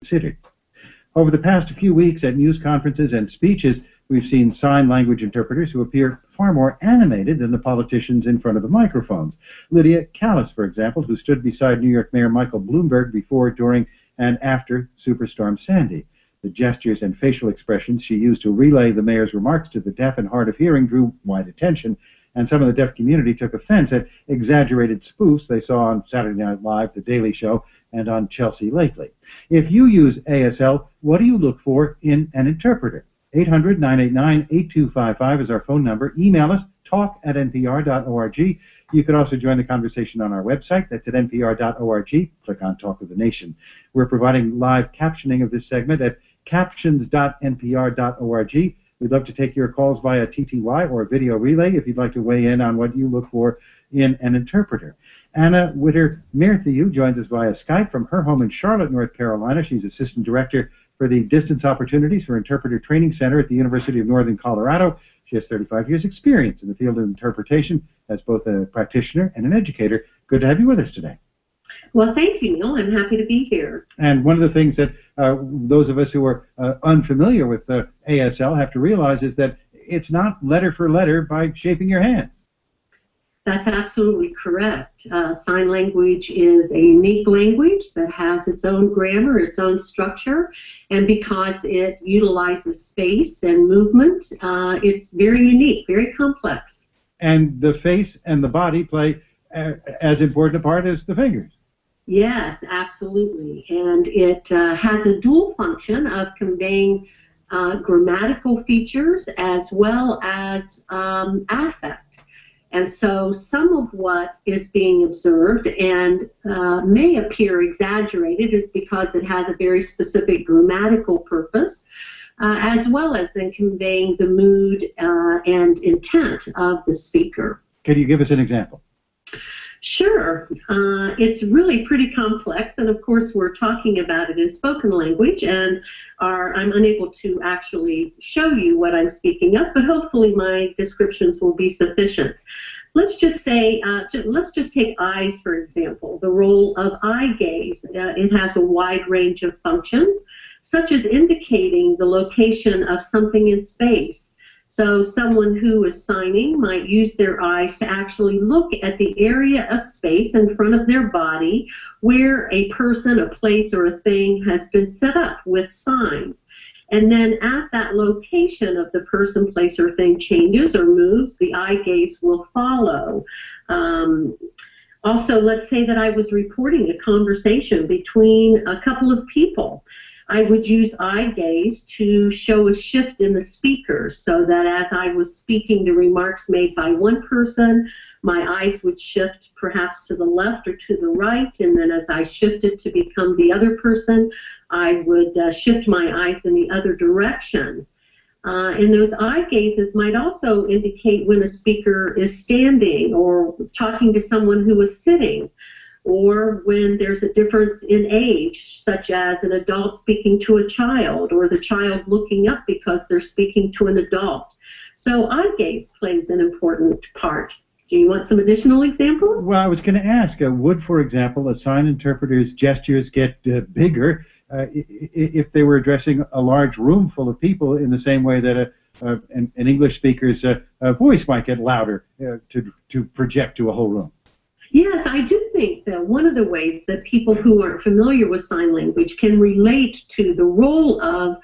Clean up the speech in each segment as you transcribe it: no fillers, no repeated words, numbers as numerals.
considered. Over the past few weeks at news conferences and speeches, we've seen sign language interpreters who appear far more animated than the politicians in front of the microphones. Lydia Callas, for example, who stood beside New York Mayor Michael Bloomberg before, during, and after Superstorm Sandy. The gestures and facial expressions she used to relay the mayor's remarks to the deaf and hard of hearing drew wide attention, and some of the deaf community took offense at exaggerated spoofs they saw on Saturday Night Live, The Daily Show, and on Chelsea lately. If you use ASL, what do you look for in an interpreter? 800-989-8255 is our phone number. Email us, talk@npr.org. You can also join the conversation on our website. That's at npr.org. Click on Talk of the Nation. We're providing live captioning of this segment at captions.npr.org. We'd love to take your calls via TTY or video relay if you'd like to weigh in on what you look for in an interpreter. Anna Witter-Mirthieu joins us via Skype from her home in Charlotte, North Carolina. She's Assistant Director for the Distance Opportunities for Interpreter Training Center at the University of Northern Colorado. She has 35 years' experience in the field of interpretation as both a practitioner and an educator. Good to have you with us today. Well, thank you, Neil. I'm happy to be here. And one of the things that those of us who are unfamiliar with ASL have to realize is that it's not letter for letter by shaping your hands. That's absolutely correct. Sign language is a unique language that has its own grammar, its own structure, and because it utilizes space and movement, it's very unique, very complex. And the face and the body play as important a part as the fingers. Yes, absolutely. And it has a dual function of conveying grammatical features as well as affect. And so some of what is being observed and may appear exaggerated is because it has a very specific grammatical purpose, as well as then conveying the mood and intent of the speaker. Can you give us an example? Sure. It's really pretty complex, and of course we're talking about it in spoken language, and I'm unable to actually show you what I'm speaking of, but hopefully my descriptions will be sufficient. Let's just say, let's just take eyes, for example. The role of eye gaze, it has a wide range of functions, such as indicating the location of something in space. So someone who is signing might use their eyes to actually look at the area of space in front of their body where a person, a place, or a thing has been set up with signs. And then as that location of the person, place, or thing changes or moves, the eye gaze will follow. Also, let's say that I was reporting a conversation between a couple of people. I would use eye gaze to show a shift in the speaker so that as I was speaking the remarks made by one person, my eyes would shift perhaps to the left or to the right, and then as I shifted to become the other person, I would shift my eyes in the other direction. And those eye gazes might also indicate when a speaker is standing or talking to someone who is sitting, or when there's a difference in age, such as an adult speaking to a child, or the child looking up because they're speaking to an adult. So eye gaze plays an important part. Do you want some additional examples? Well, I was going to ask, would, for example, a sign interpreter's gestures get bigger if they were addressing a large room full of people in the same way that an English speaker's voice might get louder to project to a whole room? Yes, I do think that one of the ways that people who aren't familiar with sign language can relate to the role of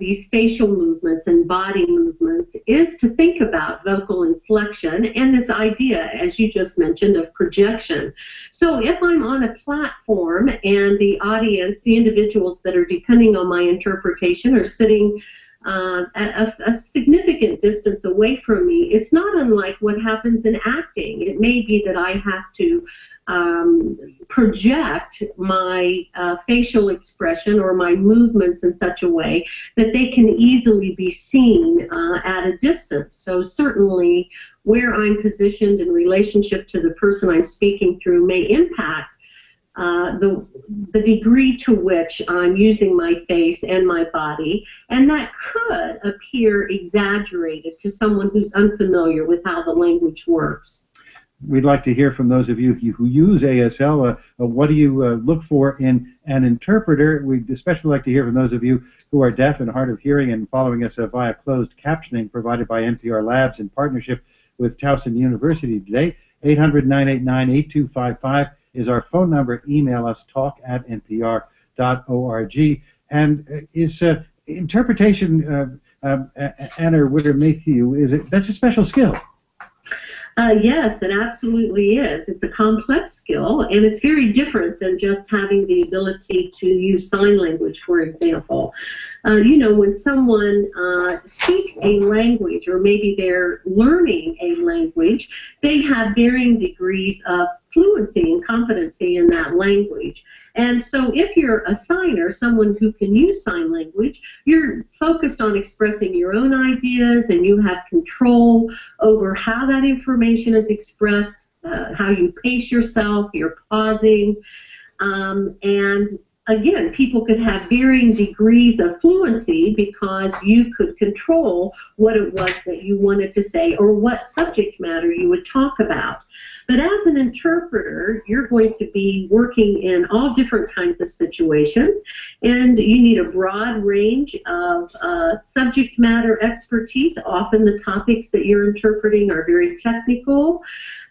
these facial movements and body movements is to think about vocal inflection and this idea, as you just mentioned, of projection. So if I'm on a platform and the audience, the individuals that are depending on my interpretation are sitting at a significant distance away from me, it's not unlike what happens in acting. It may be that I have to project my facial expression or my movements in such a way that they can easily be seen at a distance. So certainly where I'm positioned in relationship to the person I'm speaking through may impact the degree to which I'm using my face and my body, and that could appear exaggerated to someone who's unfamiliar with how the language works. we'd like to hear from those of you who use ASL. What do you look for in an interpreter? We'd especially like to hear from those of you who are deaf and hard of hearing and following us via closed captioning provided by NPR Labs in partnership with Towson University today. 800-989-8255 is our phone number. Email us, talk@npr.org. And is interpretation, Anna Witter-Maythew, that's a special skill? Yes, it absolutely is. It's a complex skill, and it's very different than just having the ability to use sign language, for example. When someone speaks a language, or maybe they're learning a language, they have varying degrees of fluency and competency in that language. And so if you're a signer, someone who can use sign language, you're focused on expressing your own ideas, and you have control over how that information is expressed, how you pace yourself, you're pausing, and again, people could have varying degrees of fluency because you could control what it was that you wanted to say or what subject matter you would talk about. But as an interpreter, you're going to be working in all different kinds of situations, and you need a broad range of subject matter expertise. Often the topics that you're interpreting are very technical.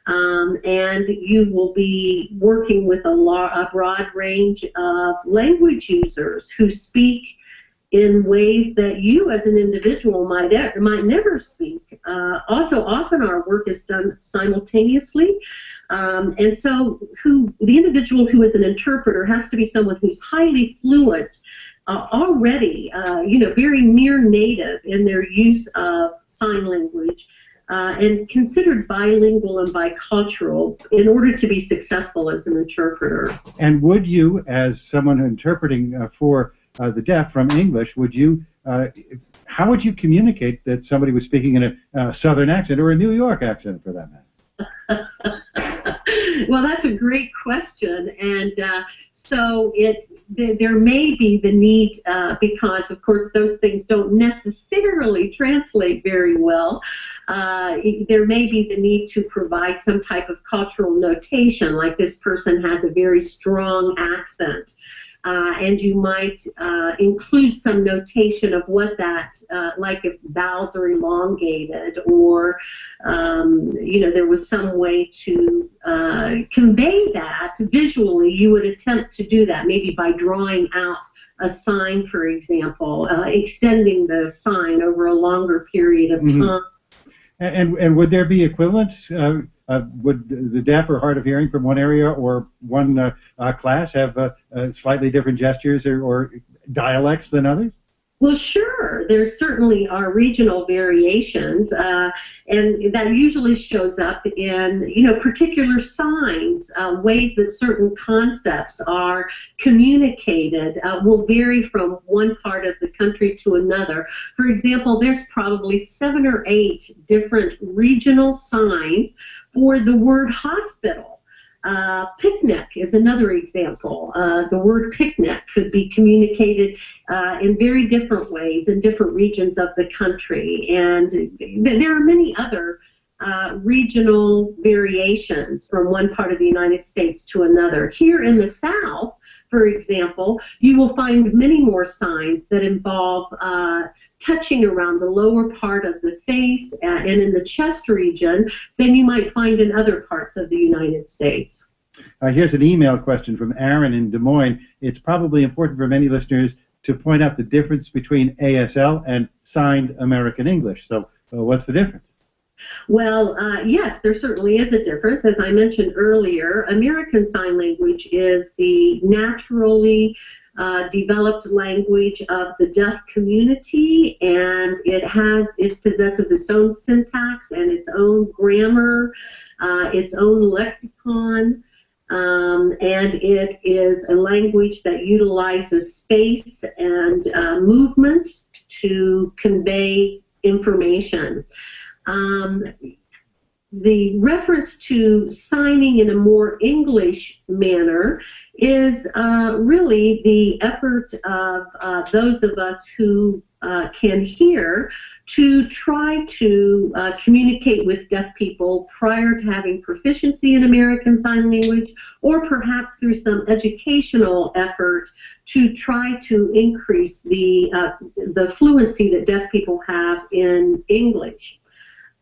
And you will be working with a broad range of language users who speak in ways that you as an individual might never speak. Also, often our work is done simultaneously. And so the individual who is an interpreter has to be someone who's highly fluent already, very near native in their use of sign language. And considered bilingual and bicultural in order to be successful as an interpreter. And would you, as someone interpreting for the deaf from English, how would you communicate that somebody was speaking in a Southern accent or a New York accent, for that matter? Well, that's a great question, and so there may be the need, because of course those things don't necessarily translate very well. There may be the need to provide some type of cultural notation, like this person has a very strong accent. And you might include some notation of what that, like if vowels are elongated, or there was some way to convey that visually. You would attempt to do that, maybe by drawing out a sign, for example, extending the sign over a longer period of time. And would there be equivalents? Would the deaf or hard of hearing from one area or one class have slightly different gestures or dialects than others? Well, sure. There certainly are regional variations, and that usually shows up in, particular signs. Ways that certain concepts are communicated will vary from one part of the country to another. For example, there's probably 7 or 8 different regional signs for the word hospital. Picnic is another example. The word picnic could be communicated in very different ways in different regions of the country. And there are many other regional variations from one part of the United States to another. Here in the South, for example, you will find many more signs that involve touching around the lower part of the face and in the chest region than you might find in other parts of the United States. Here's an email question from Aaron in Des Moines. It's probably important for many listeners to point out the difference between ASL and Signed American English. So what's the difference? Well, yes, there certainly is a difference. As I mentioned earlier, American Sign Language is the naturally developed language of the deaf community, and it possesses its own syntax and its own grammar, its own lexicon, and it is a language that utilizes space and movement to convey information. The reference to signing in a more English manner is really the effort of those of us who can hear to try to communicate with deaf people prior to having proficiency in American Sign Language, or perhaps through some educational effort to try to increase the fluency that deaf people have in English.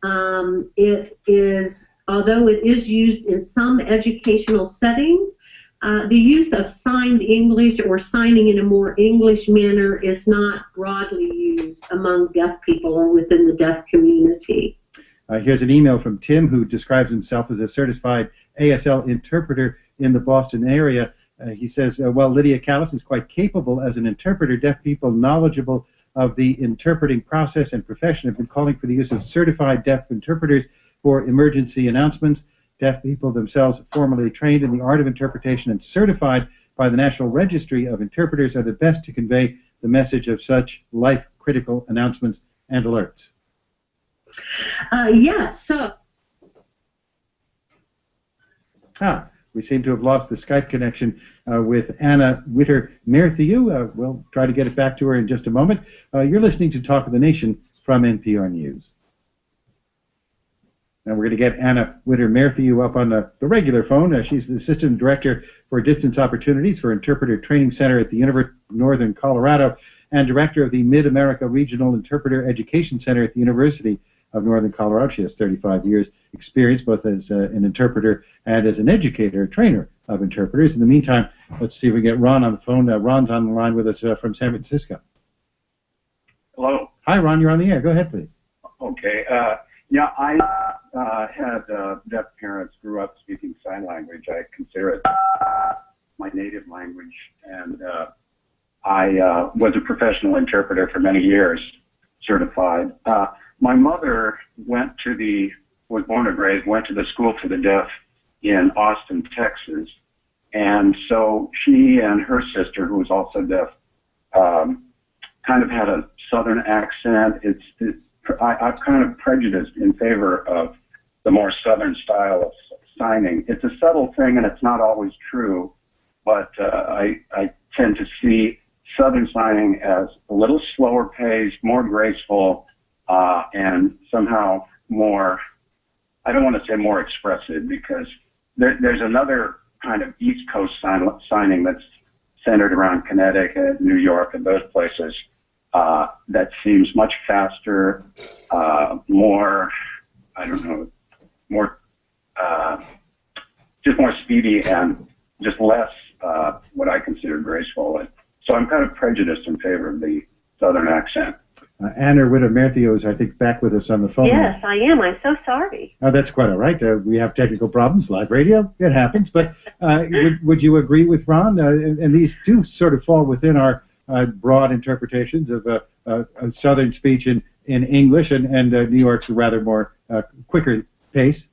It is, although it is used in some educational settings, the use of signed English or signing in a more English manner is not broadly used among deaf people or within the deaf community. Here's an email from Tim, who describes himself as a certified ASL interpreter in the Boston area. He says, well, Lydia Callis is quite capable as an interpreter. Deaf people knowledgeable of the interpreting process and profession have been calling for the use of certified deaf interpreters for emergency announcements. Deaf people themselves formally trained in the art of interpretation and certified by the National Registry of Interpreters are the best to convey the message of such life-critical announcements and alerts. Yes, so... We seem to have lost the Skype connection with Anna Witter-Merthew. We'll try to get it back to her in just a moment. You're listening to Talk of the Nation from NPR News. And we're going to get Anna Witter-Merthew up on the regular phone. She's the Assistant Director for Distance Opportunities for Interpreter Training Center at the University of Northern Colorado and Director of the Mid-America Regional Interpreter Education Center at the University of Northern Colorado. She has 35 years experience both as an interpreter and as an educator, trainer of interpreters. In the meantime, let's see if we can get Ron on the phone. Ron's on the line with us from San Francisco. Hello. Hi, Ron. You're on the air. Go ahead, please. Okay. Yeah, I had deaf parents, grew up speaking sign language. I consider it my native language, and I was a professional interpreter for many years, certified. My mother was born and raised, went to the School for the Deaf in Austin, Texas, and so she and her sister, who was also deaf, kind of had a southern accent. I'm kind of prejudiced in favor of the more southern style of signing. It's a subtle thing, and it's not always true, but I tend to see southern signing as a little slower paced, more graceful, and somehow more, I don't want to say more expressive, because there's another kind of East Coast signing that's centered around Connecticut, New York, and those places that seems much faster, more, I don't know, more, just more speedy and just less what I consider graceful. And so I'm kind of prejudiced in favor of the southern accent. Anna Witter-Merthew is, I think, back with us on the phone. Yes, I am. I'm so sorry. Oh, that's quite all right. We have technical problems, live radio, it happens. But would you agree with Ron? And these do sort of fall within our broad interpretations of Southern speech in English, and New York's a rather more quicker pace.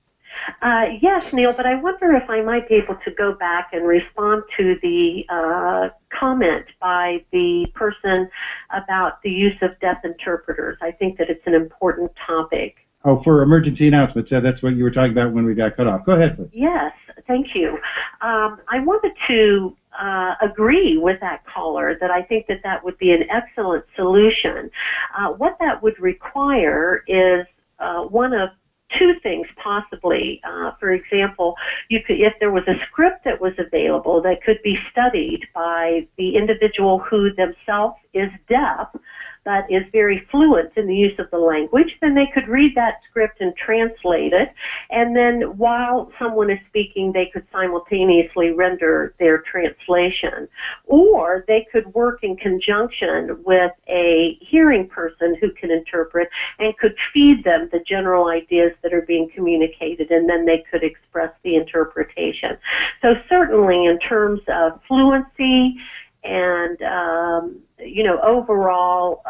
Yes, Neil, but I wonder if I might be able to go back and respond to the comment by the person about the use of deaf interpreters. I think that it's an important topic. Oh, for emergency announcements. That's what you were talking about when we got cut off. Go ahead, please. Yes, thank you. I wanted to agree with that caller that I think that that would be an excellent solution. What that would require is one of two things possibly. For example, you could, if there was a script that was available that could be studied by the individual who themselves is deaf, but is very fluent in the use of the language, then they could read that script and translate it, and then while someone is speaking, they could simultaneously render their translation. Or they could work in conjunction with a hearing person who can interpret and could feed them the general ideas that are being communicated, and then they could express the interpretation. So certainly in terms of fluency and overall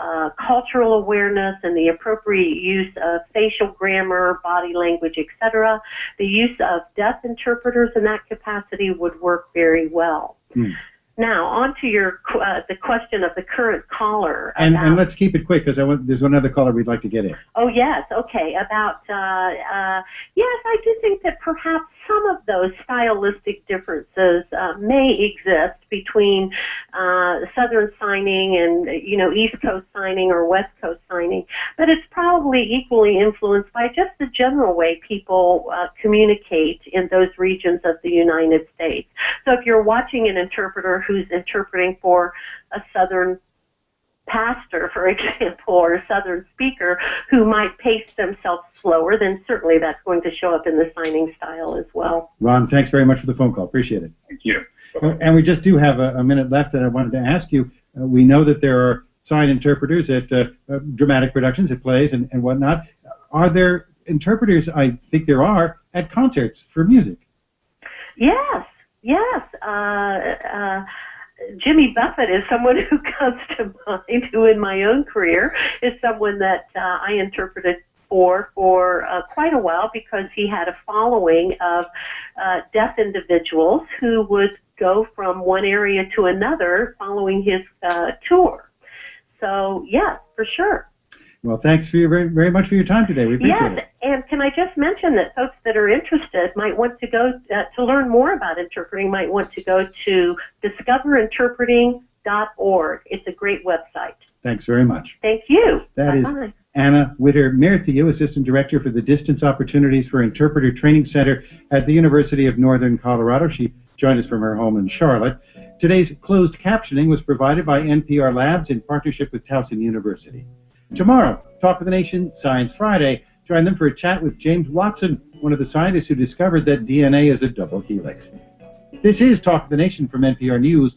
cultural awareness and the appropriate use of facial grammar, body language, etc., the use of deaf interpreters in that capacity would work very well. Now, on to your the question of the current caller. And let's keep it quick, because there's one other caller we'd like to get in. Oh, yes. Okay. About, yes, I do think that perhaps some of those stylistic differences may exist between Southern signing and, East Coast signing or West Coast signing, but it's probably equally influenced by just the general way people communicate in those regions of the United States. So if you're watching an interpreter who's interpreting for a Southern pastor, for example, or a Southern speaker who might pace themselves slower, then certainly that's going to show up in the signing style as well. Ron, thanks very much for the phone call. Appreciate it. Thank you. And we just do have a minute left that I wanted to ask you. We know that there are sign interpreters at dramatic productions, at plays and whatnot. Are there interpreters, I think there are, at concerts for music? Yes. Jimmy Buffett is someone who comes to mind, who in my own career is someone that I interpreted for quite a while, because he had a following of deaf individuals who would go from one area to another following his tour. So, yes, for sure. Well, thanks for very, very much for your time today. We appreciate it. Yes, and can I just mention that folks that are interested might want to go to learn more about interpreting, might want to go to discoverinterpreting.org. It's a great website. Thanks very much. Thank you. That Bye-bye. is Anna Witter-Merthew, Assistant Director for the Distance Opportunities for Interpreter Training Center at the University of Northern Colorado. She joined us from her home in Charlotte. Today's closed captioning was provided by NPR Labs in partnership with Towson University. Tomorrow, Talk of the Nation, Science Friday. Join them for a chat with James Watson, one of the scientists who discovered that DNA is a double helix. This is Talk of the Nation from NPR News.